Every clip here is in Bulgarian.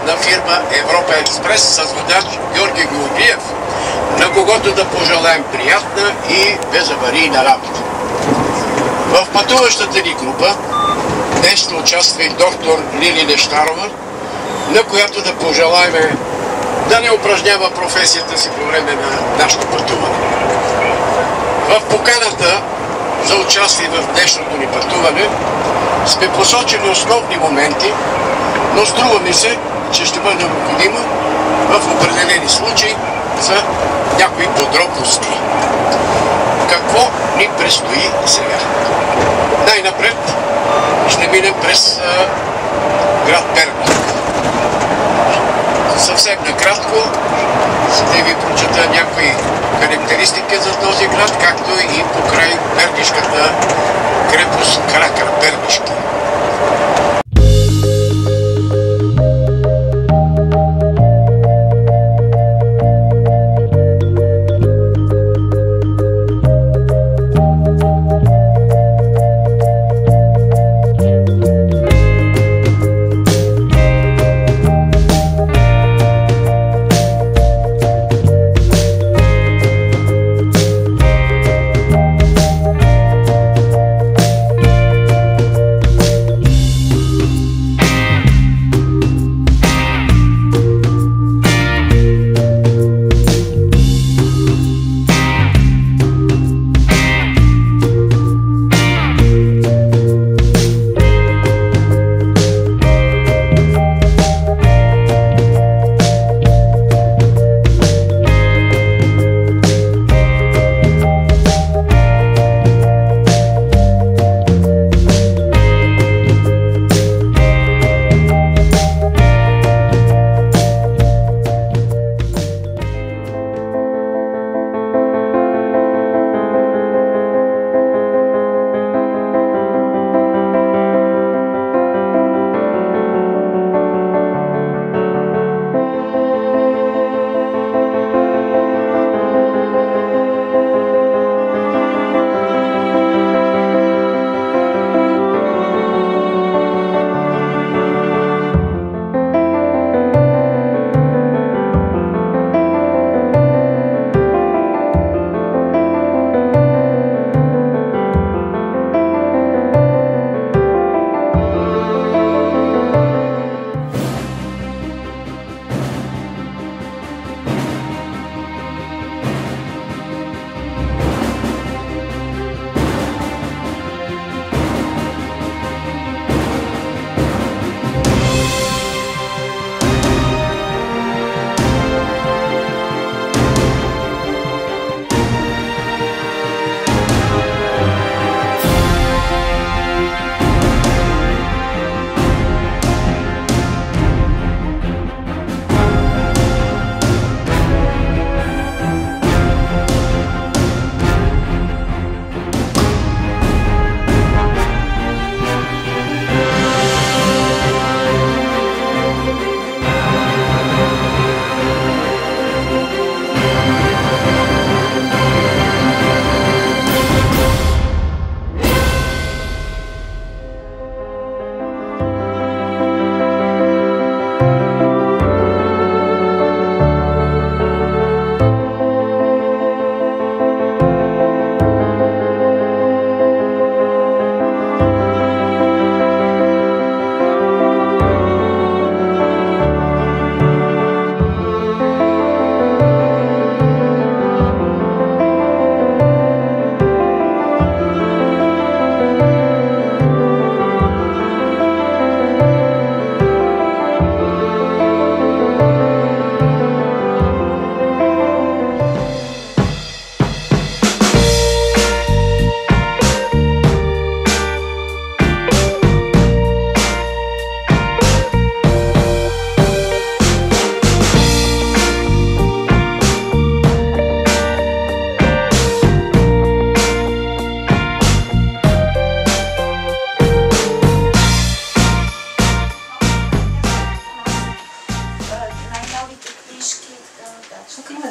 на фирма Европа Експрес с водач Георги Георгиев, на когото да пожелаем приятна и безаварийна работа. В пътуващата ни група днес ще участва и доктор Лили Лещарова, на която да пожелаем да не упражнява професията си по време на нашето пътуване. В поканата за участие в днешното ни пътуване сме посочили основни моменти, но струва ми се, че ще бъде необходимо в определени случаи за някои подробности. Какво ни предстои сега? Най-напред ще минем през град Перник. Съвсем накратко ще ви прочета някои характеристики за този град, както и покрай пернишката крепост Кракар Пернишки.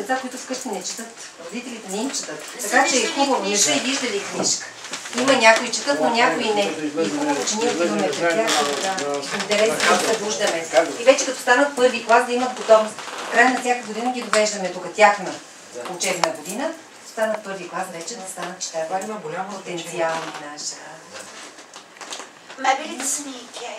деца, които вкъщи не четат. Родителите не им четат. Така че е хубаво, не са и виждали книжка. Има някои четат, но някои не. И хубаво, че ние отиваме при тях, интересно да се виждаме. И вече като станат първи клас да имат готовност. В края на всяка година ги довеждаме тук, тяхна учебна година. Станат първи клас вече да станат читатели. Потенциални наши. Мебелите са ми Икея.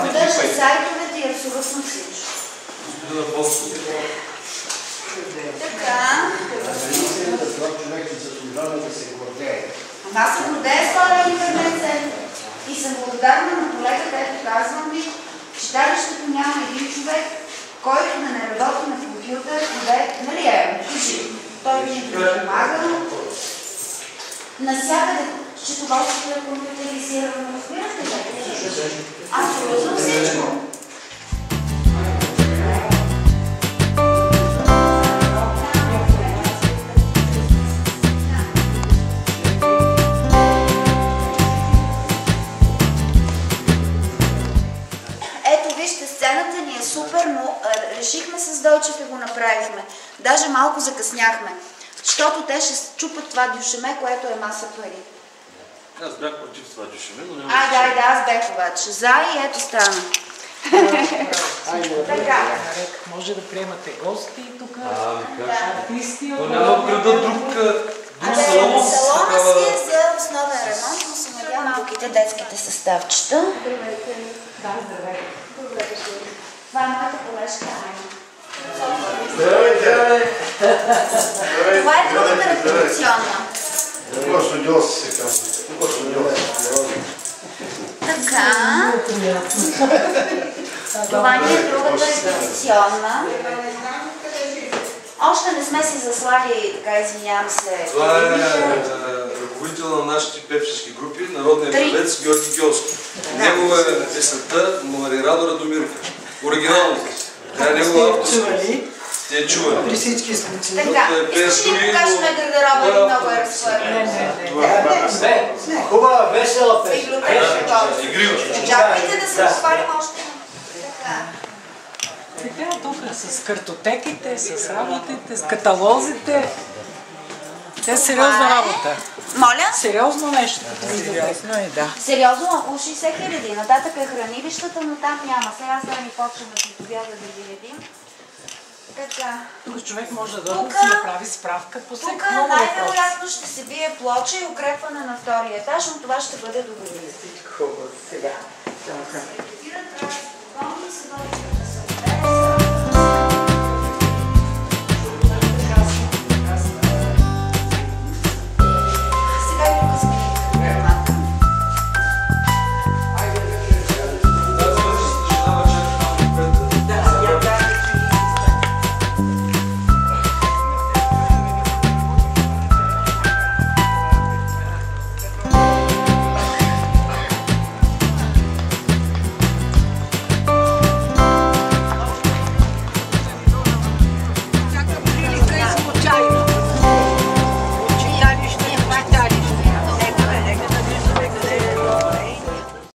Поддържа сайтовете и абсолютно всичко. Така. Аз се гордея с този интернет център и съм благодарна на колегата, ето казвам ви, читалището няма един човек, който да не работи на компютър, нали е, той ми е помагал. Насякъде счетоводството е компютъризирано, разбирате ли? Абсолютно всичко. Ето вижте, сцената ни е супер, но решихме с Дойчев и го направихме. Даже малко закъсняхме, защото те ще чупат това дюшеме, което е маса пари. Аз бях против това дюшеме, но няма да, аз бях обаче. За и ето стана. Така. Може да приемате гости тук, артисти. Но няма града друг салон. Салона си е за основен ремонт, но се надявам малките детските съставчета. Да, здравейте. Това е моята колежка Айна. Здравейте! Това е другата репетиционна. Така. Това ни е другата репетиционна. Още не сме си заслали, така извинявам се. Това е ръководител на нашите певчески групи, народният певец Георги Гьоски. Негова е песента Марирадо Радомирка. Оригиналната. Тя е негова авторска. Те чували. При всички случаи. Така, искаш ли да покажем на гардероба или много е разхвърлен? Не. Хубава, весела песен. Чакайте да се разхвалим още. Така, тук с картотеките, с работите, с каталозите. Те е сериозна работа. Моля? Сериозно нещо. Сериозно е, да. Сериозно, около 60 000. Нататък е хранилищата, но там няма. Сега да ни почваме с добяга да ги редим. Така. Тук човек може да си направи справка по всеки много въпрос. Тук най-вероятно ще се бие плоча и укрепване на втория етаж, но това ще бъде добре. Хубаво, сега.